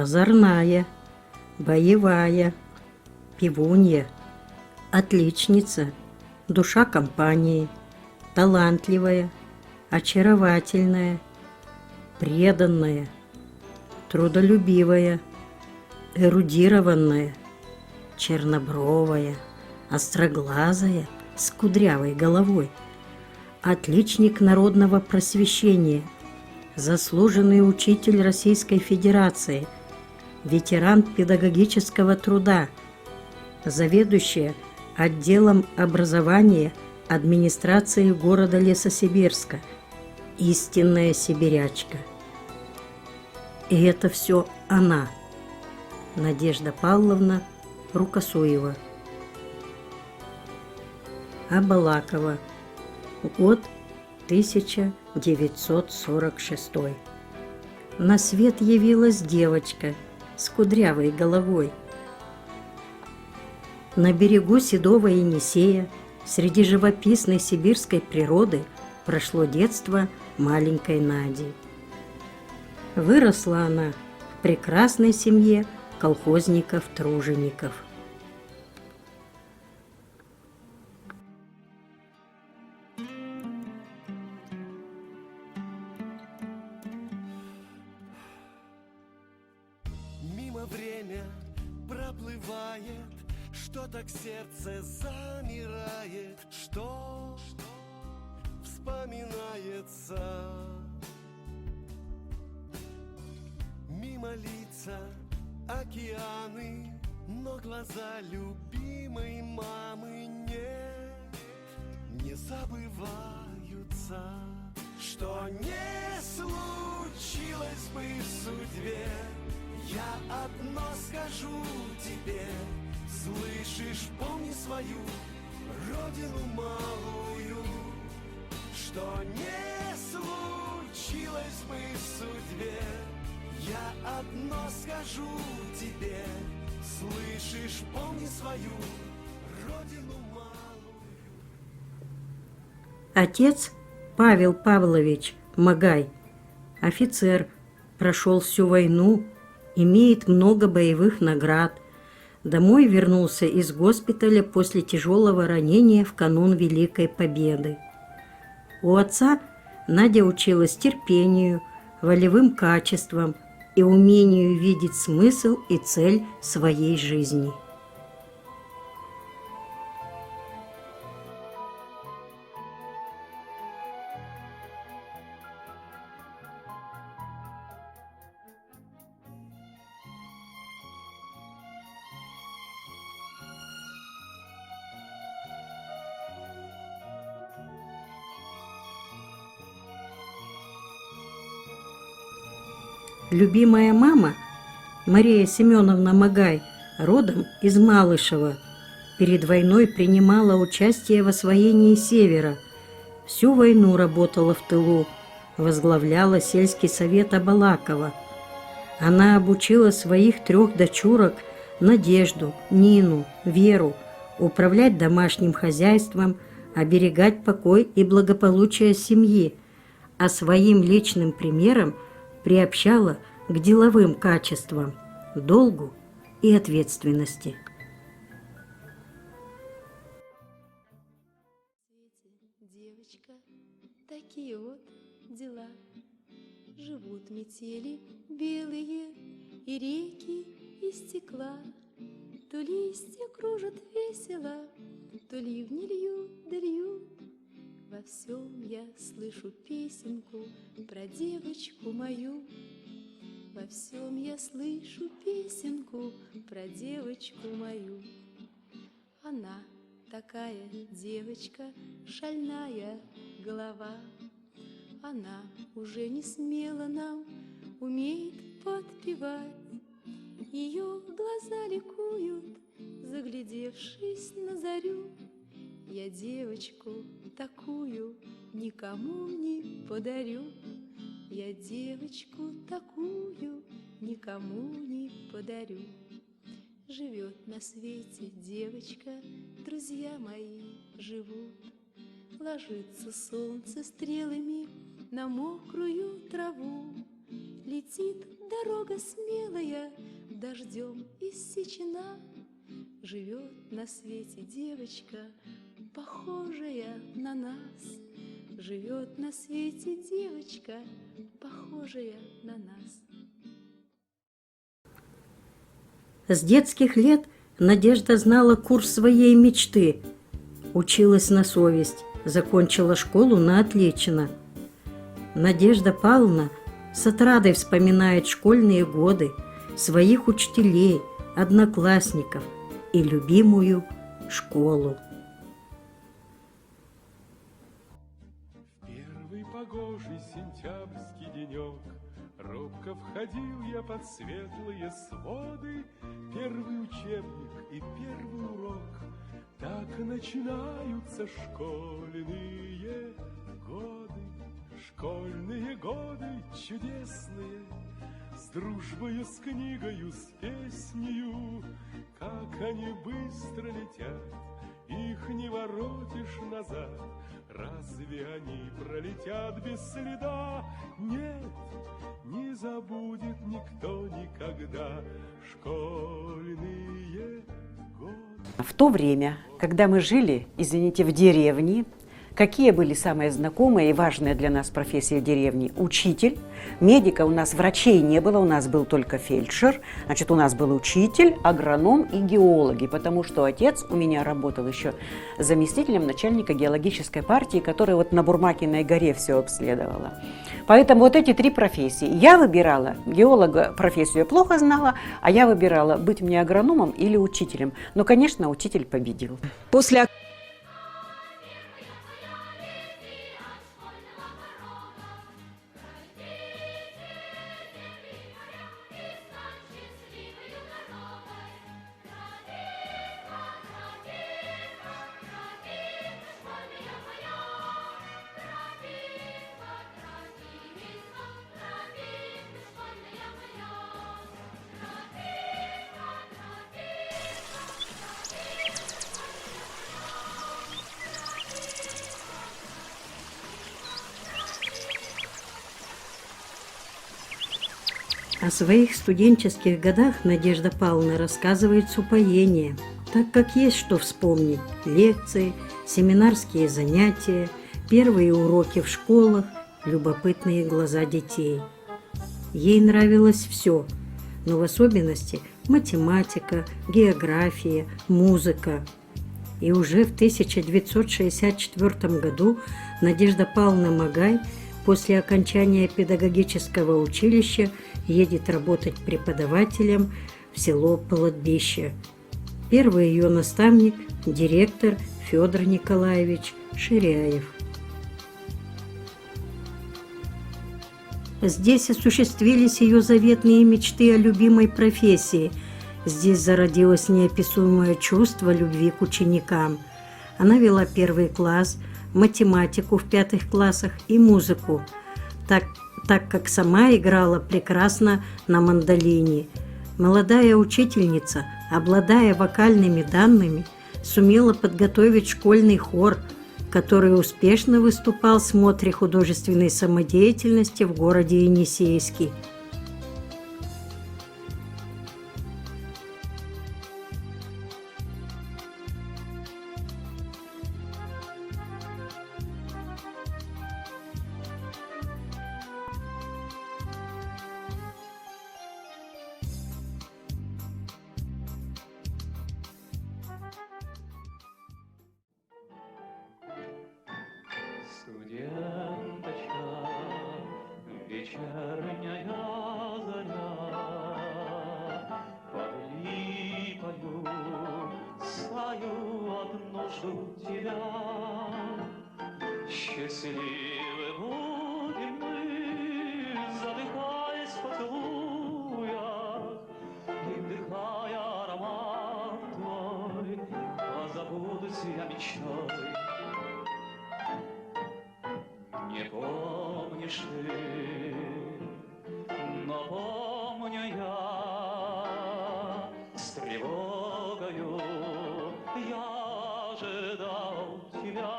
озорная, боевая, пивунья, отличница, душа компании, талантливая, очаровательная, преданная, трудолюбивая, эрудированная, чернобровая, остроглазая, с кудрявой головой, отличник народного просвещения, заслуженный учитель Российской Федерации, ветеран педагогического труда, заведующая отделом образования администрации города Лесосибирска, истинная сибирячка. И это все она, Надежда Павловна Рукосуева. Абалакова. Год 1946. На свет явилась девочка с кудрявой головой. На берегу седого Енисея, среди живописной сибирской природы, прошло детство маленькой Нади. Выросла она в прекрасной семье колхозников-тружеников. Мимо время проплывает, что так сердце замирает, что вспоминается. Мимо лица океаны, но глаза любимой мамы не забываются. Что не случилось бы в судьбе, я одно скажу тебе. Слышишь, помни свою родину малую. Что не случилось бы в судьбе, я одно скажу тебе. Слышишь, помни свою родину малую. Отец Павел Павлович Магай, офицер, прошел всю войну, имеет много боевых наград. Домой вернулся из госпиталя после тяжелого ранения в канун Великой Победы. У отца Надя училась терпению, волевым качествам и умению видеть смысл и цель своей жизни. Любимая мама, Мария Семеновна Магай, родом из Малышева, перед войной принимала участие в освоении Севера. Всю войну работала в тылу, возглавляла сельский совет Абалакова. Она обучила своих 3 дочурок Надежду, Нину, Веру управлять домашним хозяйством, оберегать покой и благополучие семьи, а своим личным примером приобщала к деловым качествам, долгу и ответственности. Девочка, такие вот дела. Живут метели белые и реки из стекла. То листья кружат весело, то ливни льют да льют. Во всем я слышу песенку про девочку мою. Во всем я слышу песенку про девочку мою. Она такая девочка, шальная голова. Она уже не смело нам умеет подпевать. Ее глаза ликуют, заглядевшись на зарю. Я девочку такую никому не подарю. Я девочку такую никому не подарю. Живет на свете девочка, друзья мои живут. Ложится солнце стрелами на мокрую траву. Летит дорога смелая дождем иссечена. Живет на свете девочка, похожая на нас. Живет на свете девочка, похожая на нас. С детских лет Надежда знала курс своей мечты. Училась на совесть, закончила школу на отлично. Надежда Павловна с отрадой вспоминает школьные годы, своих учителей, одноклассников и любимую школу. Первый погожий сентябрьский денек робко входил я под светлые своды. Первый учебник и первый урок, так начинаются школьные годы. Школьные годы чудесные, с дружбою, с книгою, с песнею. Как они быстро летят, их не воротишь назад. Разве они пролетят без следа? Нет, не забудет никто никогда школьные годы. В то время, когда мы жили, извините, в деревне, какие были самые знакомые и важные для нас профессии в деревне? Учитель. Медика у нас, врачей не было, у нас был только фельдшер. Значит, у нас был учитель, агроном и геологи, потому что отец у меня работал еще заместителем начальника геологической партии, которая вот на Бурмакиной горе все обследовала. Поэтому вот эти три профессии. Я выбирала, геолога профессию плохо знала, а я выбирала, быть мне агрономом или учителем. Но, конечно, учитель победил. После О своих студенческих годах Надежда Павловна рассказывает с упоением, так как есть что вспомнить: лекции, семинарские занятия, первые уроки в школах, любопытные глаза детей. Ей нравилось все, но в особенности математика, география, музыка. И уже в 1964 году Надежда Павловна Магай после окончания педагогического училища едет работать преподавателем в село Полотбище. Первый ее наставник – директор Федор Николаевич Ширяев. Здесь осуществились ее заветные мечты о любимой профессии. Здесь зародилось неописуемое чувство любви к ученикам. Она вела первый класс, математику в 5 классах и музыку, так как сама играла прекрасно на мандолине. Молодая учительница, обладая вокальными данными, сумела подготовить школьный хор, который успешно выступал в смотре художественной самодеятельности в городе Енисейске. Студенточка, вечерняя заря, под липою стою одну жду тебя. Счастливы будем мы, задыхаясь в поцелуях, и вдыхая аромат твой, позабудусь я мечтой. Не помнишь ты, но помню я, с тревогою я ожидал тебя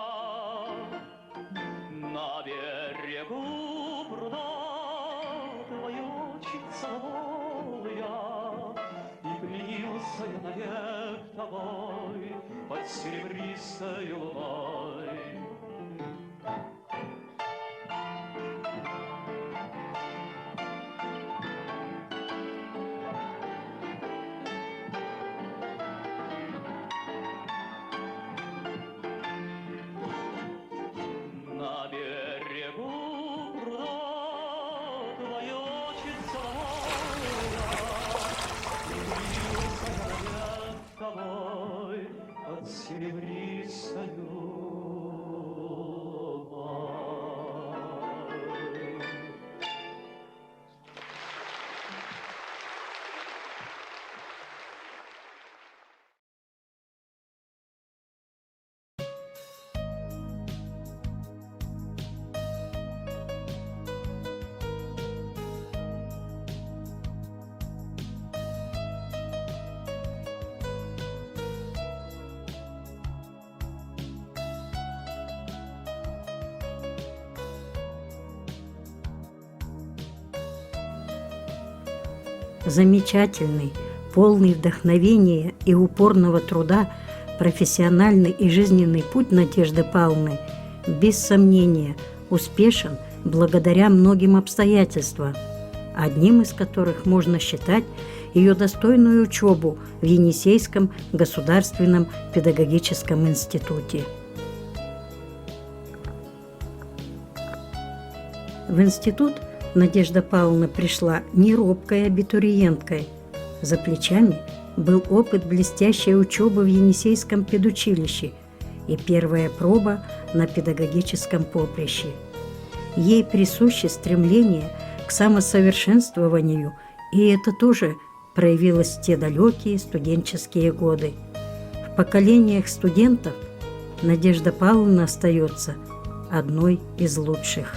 на берегу пруда твой очень целовал. я навек тобой под серебристой луной. На берегу пруда твое тобой под серебристою луной. Замечательный, полный вдохновения и упорного труда профессиональный и жизненный путь Надежды Павловны без сомнения успешен благодаря многим обстоятельствам, одним из которых можно считать ее достойную учебу в Енисейском государственном педагогическом институте. В институт Надежда Павловна пришла не робкой абитуриенткой. За плечами был опыт блестящей учебы в Енисейском педучилище и первая проба на педагогическом поприще. Ей присуще стремление к самосовершенствованию, и это тоже проявилось в те далекие студенческие годы. В поколениях студентов Надежда Павловна остается одной из лучших.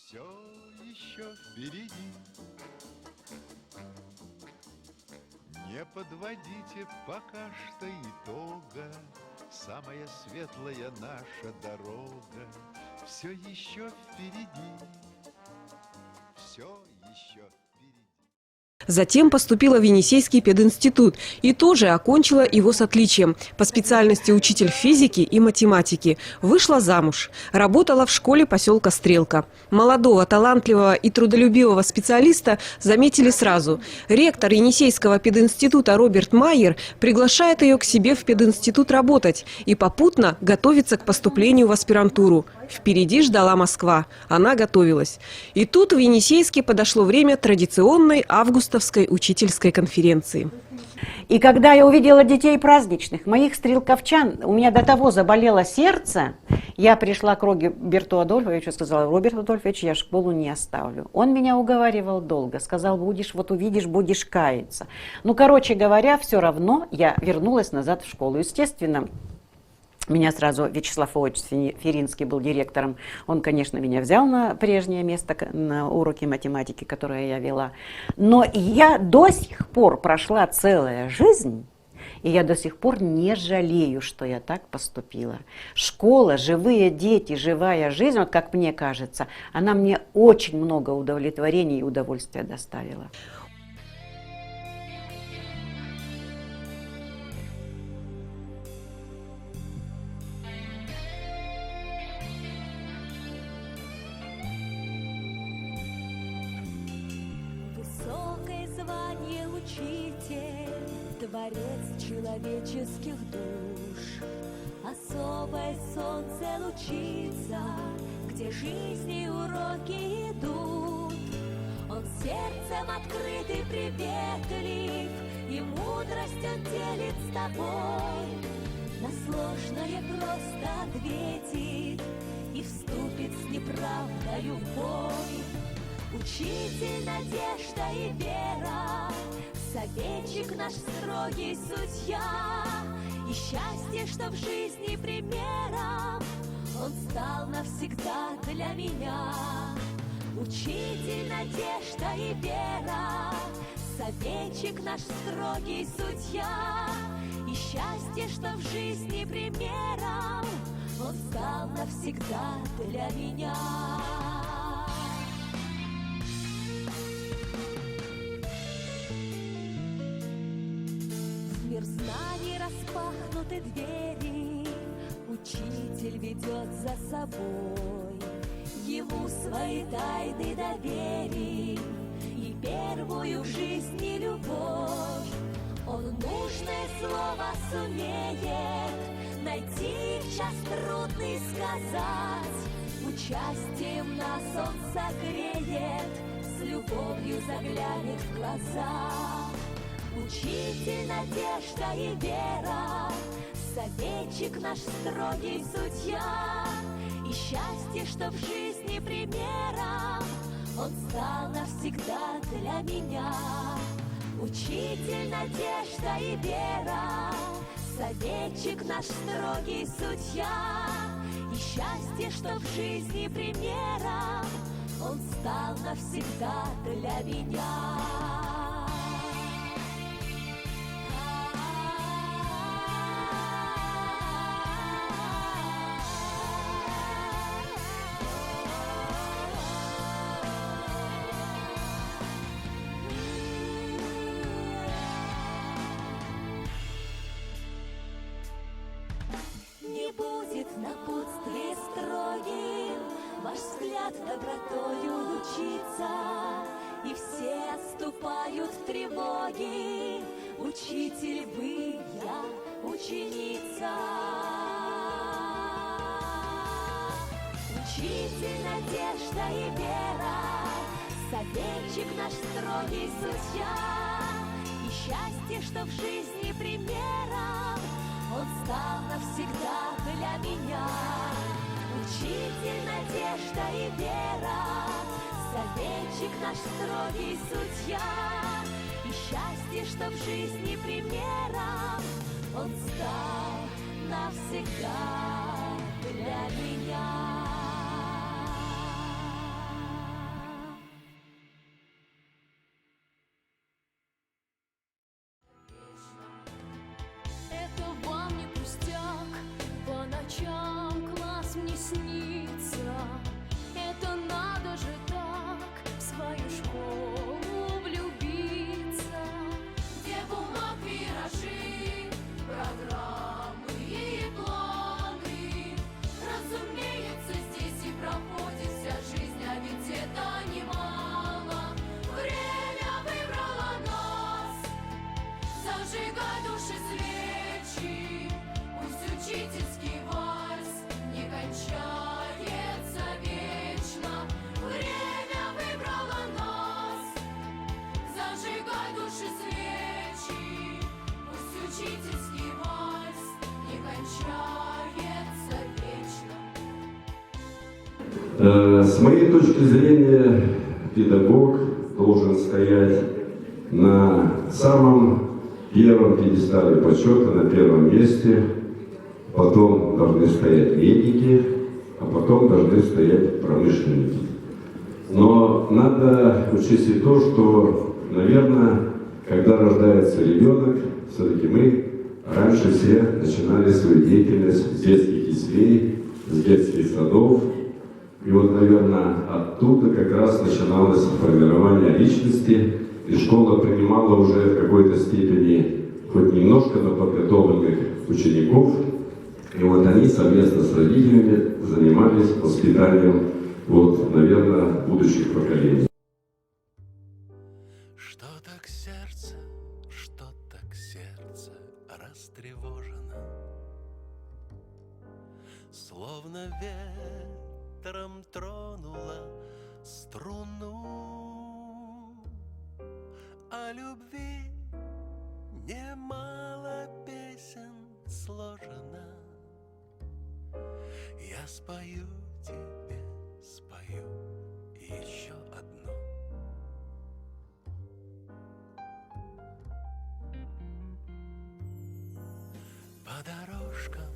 Все еще впереди. Не подводите пока что итога, самая светлая наша дорога все еще впереди. Все еще впереди. Затем поступила в Енисейский пединститут и тоже окончила его с отличием. По специальности учитель физики и математики. Вышла замуж. Работала в школе поселка Стрелка. Молодого, талантливого и трудолюбивого специалиста заметили сразу. Ректор Енисейского пединститута Роберт Майер приглашает ее к себе в пединститут работать и попутно готовится к поступлению в аспирантуру. Впереди ждала Москва. Она готовилась. И тут в Енисейске подошло время традиционной августовской учительской конференции. И когда я увидела детей праздничных, моих стрелковчан, у меня до того заболело сердце, я пришла к Роберту Адольфовичу и сказала: Роберт Адольфович, я школу не оставлю. Он меня уговаривал долго, сказал: будешь, вот увидишь, будешь каяться. Ну, короче говоря, все равно я вернулась назад в школу. Естественно, Меня сразу Вячеслав Федорович Феринский был директором. Он, конечно, меня взял на прежнее место, на уроки математики, которые я вела. Но я до сих пор прошла целая жизнь, и я до сих пор не жалею, что я так поступила. Школа, живые дети, живая жизнь, вот как мне кажется, она мне очень много удовлетворения и удовольствия доставила. Высокое звание учитель, творец человеческих душ. Особое солнце лучится, где жизни уроки идут. Он сердцем открыт и приветлив, и мудрость он делит с тобой. На сложное просто ответит и вступит с неправдою в бой. Учитель, надежда и вера, советчик наш строгий судья. И счастье, что в жизни примером, он стал навсегда для меня. Учитель, надежда и вера, советчик наш строгий судья. И счастье, что в жизни примером, он стал навсегда для меня. В мир знаний распахнуты двери, учитель ведет за собой. Ему свои тайны доверил и первую в жизни любовь. Он нужное слово сумеет найти в час трудный сказать. Участием нас он согреет, с любовью заглянет в глаза. Учитель, надежда и вера, советчик наш строгий судья. И счастье, что в жизни примером, он стал навсегда для меня. Учитель, надежда и вера, советчик наш строгий судья. И счастье, что в жизни примером, он стал навсегда для меня. Не будет напутствие строгим, ваш взгляд добротою лучится, и все отступают в тревоги. Учитель вы, я ученица. Учитель, надежда и вера, советчик наш строгий судья. И счастье, что в жизни примером, он стал навсегда для меня. Учитель, надежда и вера, советчик наш строгий судья. И счастье, что в жизни примером, он стал навсегда для меня. Это вам не пустяк, по ночам класс мне снится. Это надо же так в свою школу влюбиться, где бумаг виражи, программы и планы. Разумеется, здесь и проходит вся жизнь, а ведь это немало. Время выбрало нас, зажигай души свечи, пусть учительский вальс не кончается вечно. Время выбрало нас, зажигай души свечи, пусть учительский вальс не кончается вечно. С моей точки зрения, педагог должен стоять на самом первом пьедестале почета, на первом месте, потом должны стоять медики, а потом должны стоять промышленники. Но надо учесть и то, что, наверное, когда рождается ребенок, все-таки мы раньше все начинали свою деятельность с детских яслей, с детских садов. И вот, наверное, оттуда как раз начиналось формирование личности, и школа принимала уже в какой-то степени, хоть немножко, но подготовленных учеников. И вот они совместно с родителями занимались воспитанием, вот, наверное, будущих поколений. Что-то к сердце растревожено, словно ветром тронула струну. О любви немало песен сложено. Я спою тебе, спою еще одну. По дорожкам,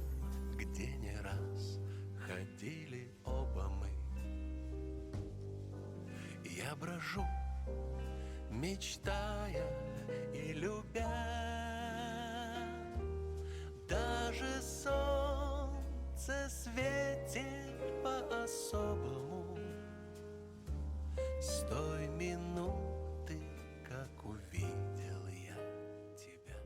где не раз ходили оба мы, я брожу, мечтая и любя. Даже солнце светит по-особому с той минуты, как увидел я тебя.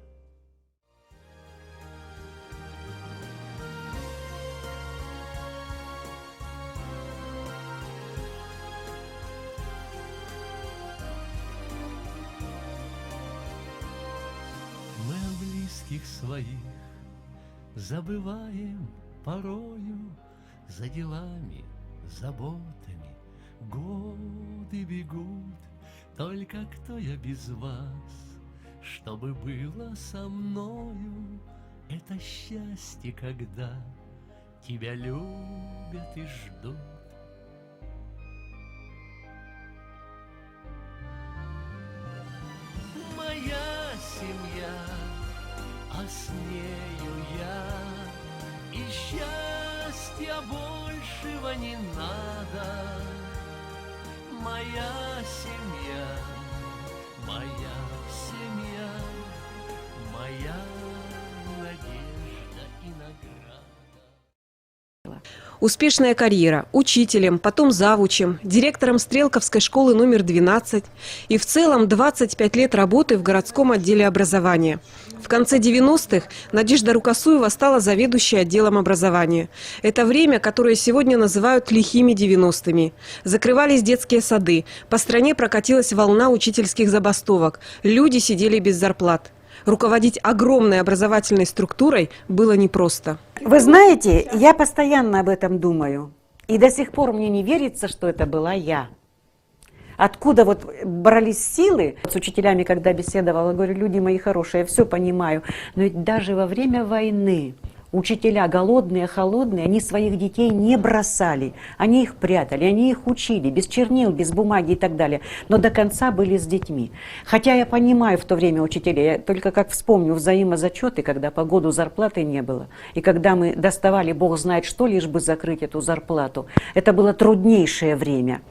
Мы о близких своих забываем порою, за делами, заботами годы бегут. Только кто я без вас, чтобы было со мною? Это счастье, когда тебя любят и ждут. Моя семья, а с нею я, и счастья большего не надо. Моя семья, моя семья, моя надежда и награда. Успешная карьера, учителем, потом завучем, директором Стрелковской школы номер 12 и в целом 25 лет работы в городском отделе образования. В конце 90-х Надежда Рукосуева стала заведующей отделом образования. Это время, которое сегодня называют лихими 90-ми. Закрывались детские сады, по стране прокатилась волна учительских забастовок, люди сидели без зарплат. Руководить огромной образовательной структурой было непросто. Вы знаете, я постоянно об этом думаю. И до сих пор мне не верится, что это была я. Откуда вот брались силы? С учителями, когда беседовала, говорю, люди мои хорошие, я все понимаю. Но ведь даже во время войны учителя голодные, холодные, они своих детей не бросали. Они их прятали, они их учили, без чернил, без бумаги и так далее. Но до конца были с детьми. Хотя я понимаю в то время учителей, я только как вспомню взаимозачеты, когда по году зарплаты не было. И когда мы доставали, Бог знает что, лишь бы закрыть эту зарплату. Это было труднейшее время.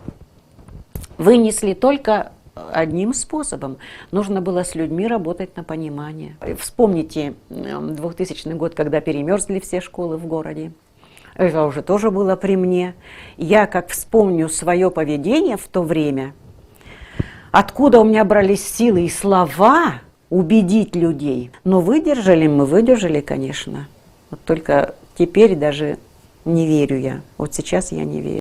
Вынесли только одним способом. Нужно было с людьми работать на понимание. Вспомните 2000 год, когда перемерзли все школы в городе. Это уже тоже было при мне. Я как вспомню свое поведение в то время, откуда у меня брались силы и слова убедить людей. Но выдержали мы, выдержали, конечно. Вот только теперь даже не верю я. Вот сейчас я не верю.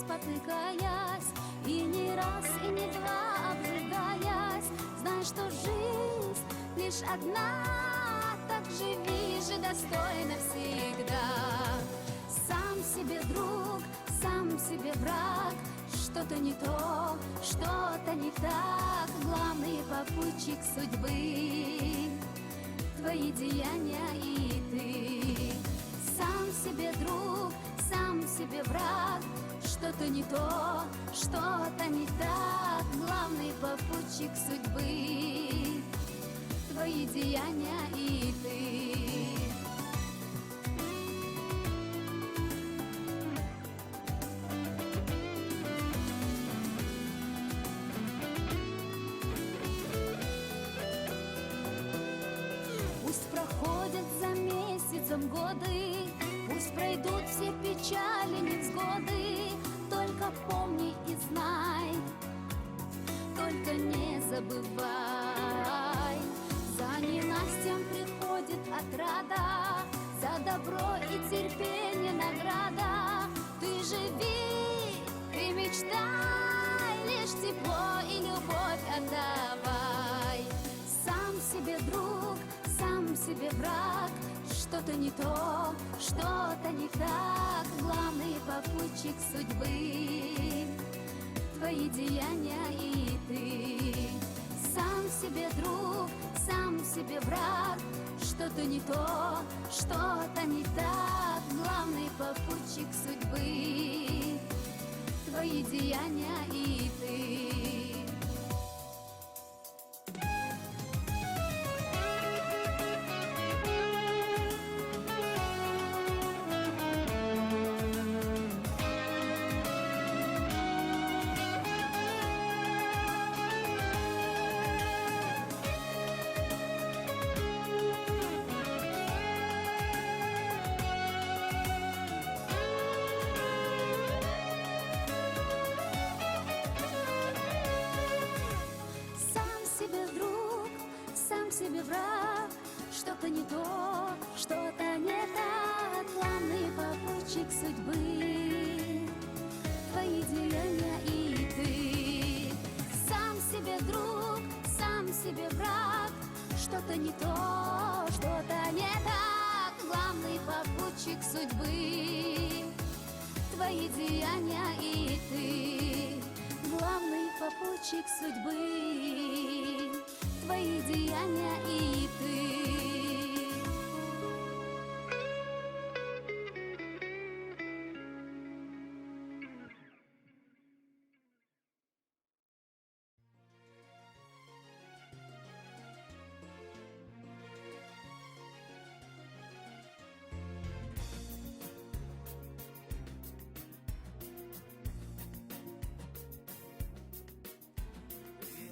спотыкаясь, и не раз, и не два обжигаясь. Знай, что жизнь лишь одна, так живи же достойно всегда. Сам себе друг, сам себе враг, что-то не то, что-то не так. Главный попутчик судьбы — твои деяния и ты. Сам себе друг, сам себе враг, что-то не то, что-то не так. Главный попутчик судьбы — твои деяния и ты. Пусть проходят за месяцем годы, пусть пройдут все печали, невзгоды. Только помни и знай, только не забывай. За ненастьем приходит отрада, за добро и терпение награда. Ты живи, ты мечтай, лишь тепло и любовь отдавай. Сам себе друг, сам себе враг, что-то не то, что-то не так. Главный попутчик судьбы — твои деяния и ты. Сам себе друг, сам себе враг, что-то не то, что-то не так. Главный попутчик судьбы — твои деяния и ты. Себе враг, что-то не то, что-то не так. Главный попутчик судьбы — твои деяния и ты. Сам себе друг, сам себе враг, что-то не то, что-то не так. Главный попутчик судьбы — твои деяния и ты. Главный попутчик судьбы — твои деяния и ты.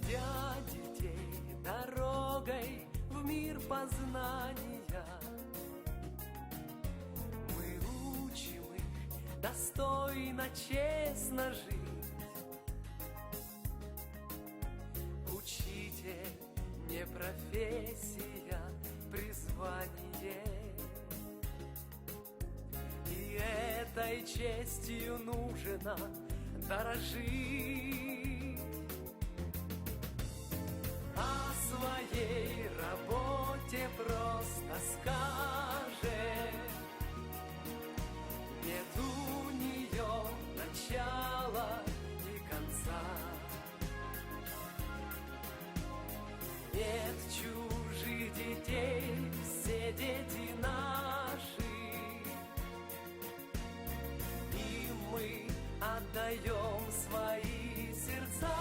Ведя детей дорогой в мир познания, мы учим их достойно, честно жить. Учитель не профессия, призвание, и этой честью нужно дорожить. О своей работе просто скажет: нет у нее начала и конца. Нет чужих детей, все дети наши, и мы отдаем свои сердца.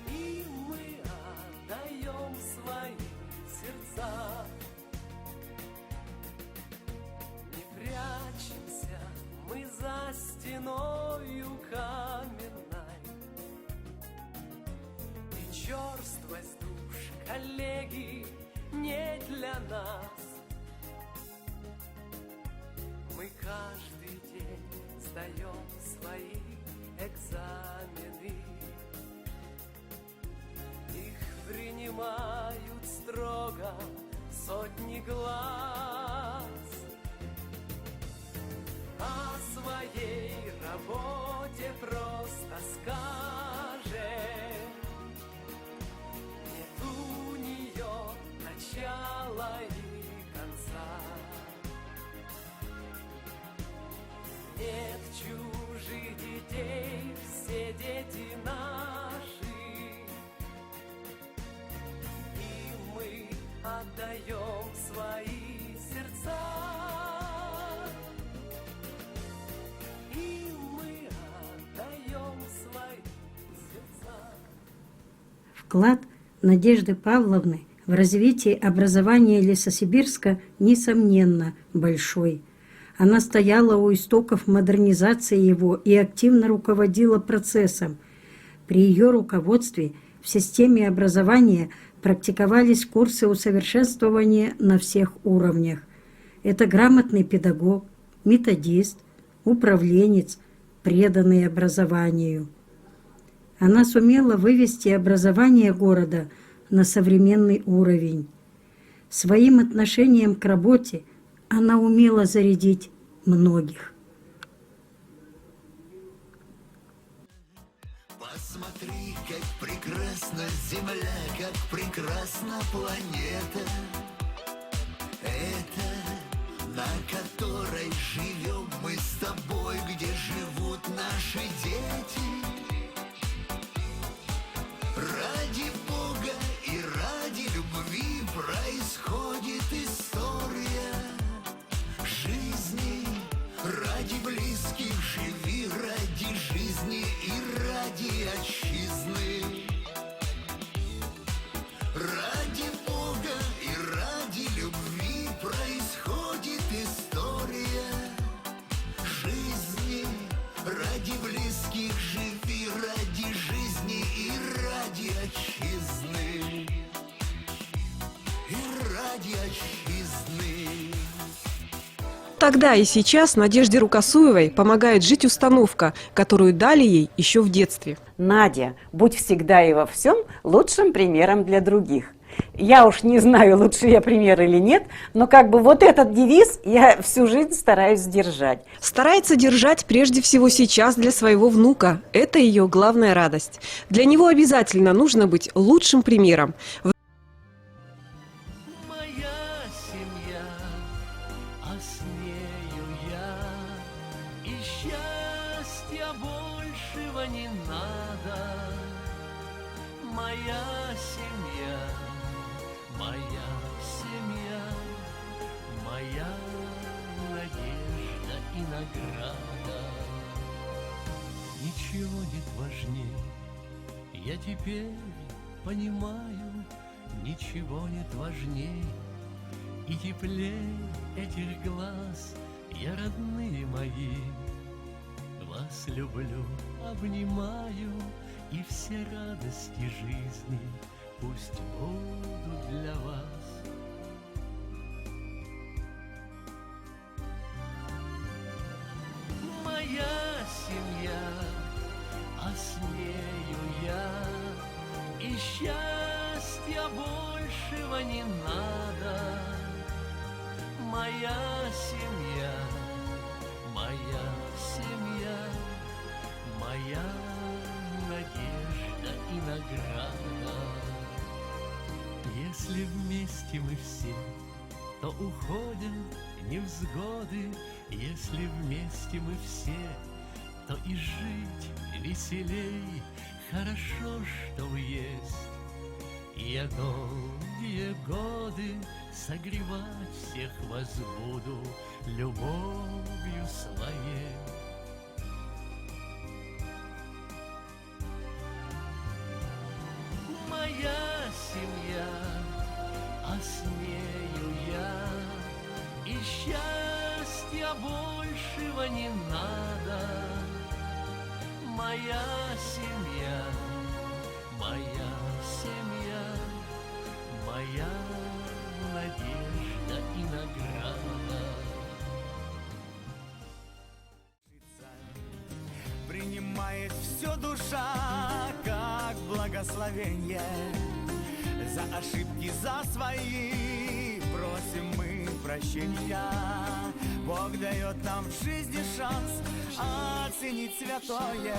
И мы отдаем свои сердца. Не прячемся мы за стеною каменной, и черствость душ, коллеги, не для нас. Мы каждый день сдаем свои экзамены. Их принимают строго сотни глаз. о своей работе просто скажет. Нет у нее начала и конца. Нет чужих детей, все дети наши. И мы отдаем свои сердца. И мы отдаем свои сердца. Вклад Надежды Павловны в развитие образования Лесосибирска, несомненно, большой. Она стояла у истоков модернизации его и активно руководила процессом. При ее руководстве в системе образования практиковались курсы усовершенствования на всех уровнях. Это грамотный педагог, методист, управленец, преданный образованию. Она сумела вывести образование города на современный уровень. Своим отношением к работе она умела зарядить многих. Посмотри, как прекрасна Земля, как прекрасна планета. Это на которой живем мы с тобой, где живут наши дети. Ради Бога и ради любви происходит история жизни. Ради близких живи, ради жизни и ради отчизны. Ради Бога и ради любви происходит история жизни. Ради близких живи, ради жизни и ради отчизны. И ради отчизны. Тогда и сейчас Надежде Рукосуевой помогает жить установка, которую дали ей еще в детстве. Надя, будь всегда и во всем лучшим примером для других. Я уж не знаю, лучше я пример или нет, но как бы вот этот девиз я всю жизнь стараюсь держать. Старается держать прежде всего сейчас для своего внука. Это ее главная радость. Для него обязательно нужно быть лучшим примером. Моя семья, а с нею я, и счастья большего не надо. Моя семья, моя семья, моя надежда и награда. Ничего нет важнее, я теперь понимаю, ничего нет важней и теплее этих глаз, я, родные мои, вас люблю, обнимаю, и все радости жизни пусть будут для вас. Моя семья, а с нею я, и счастья большего не надо. Моя семья, моя семья, моя надежда и награда. Если вместе мы все, то уходят невзгоды. Если вместе мы все, то и жить веселей. Хорошо, что есть. Я долгие годы согревать всех вас буду любовью своей. Моя семья, а с нею я, и счастья большего не надо. Моя семья, моя семья, моя надежда и награда. Принимает все душа как благословение. За ошибки, за свои просим мы прощения. Бог дает нам в жизни шанс оценить святое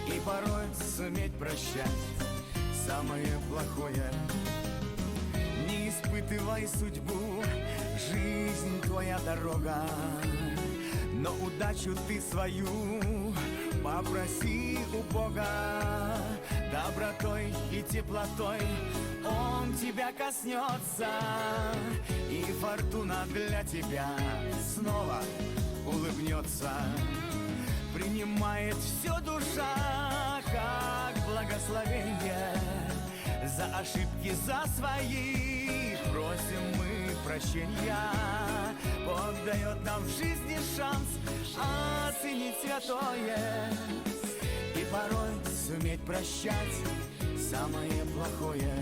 и порой суметь прощать самое плохое. Не испытывай судьбу, жизнь твоя дорога, но удачу ты свою попроси у Бога. Добротой и теплотой Он тебя коснется, и фортуна для тебя снова улыбнется. Принимает все душа как благословение. За ошибки, за свои просим мы прощения. Бог дает нам в жизни шанс оценить святое и порой суметь прощать самое плохое.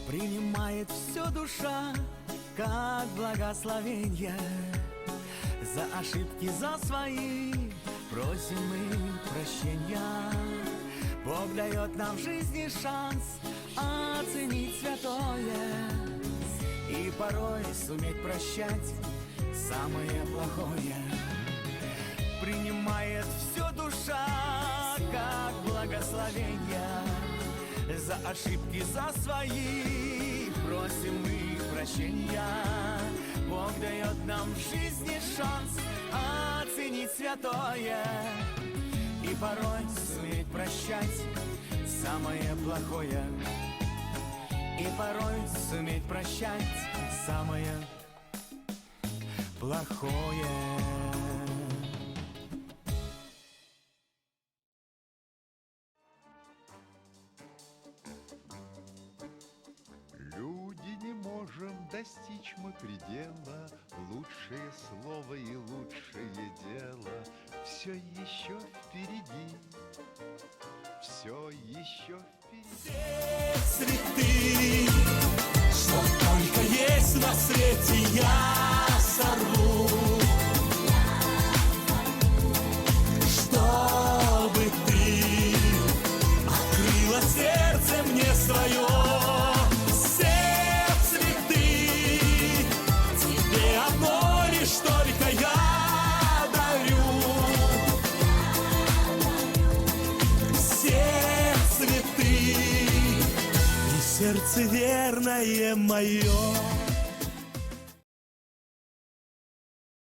Принимает все душа как благословение. За ошибки, за свои просим мы прощения. Бог дает нам в жизни шанс оценить святое и порой суметь прощать самое плохое. Принимает все душа как благословение. За ошибки, за свои просим мы прощения. Бог дает нам в жизни шанс оценить святое и порой суметь прощать самое плохое. И порой суметь прощать самое плохое. Люди, не можем достичь мы предела, лучшее слово и лучшее дело все еще впереди, все еще впереди. Все цветы, что только есть на свете, я сорву, чтобы ты открыла сердце мне свое. Только я дарю все цветы, и сердце верное мое.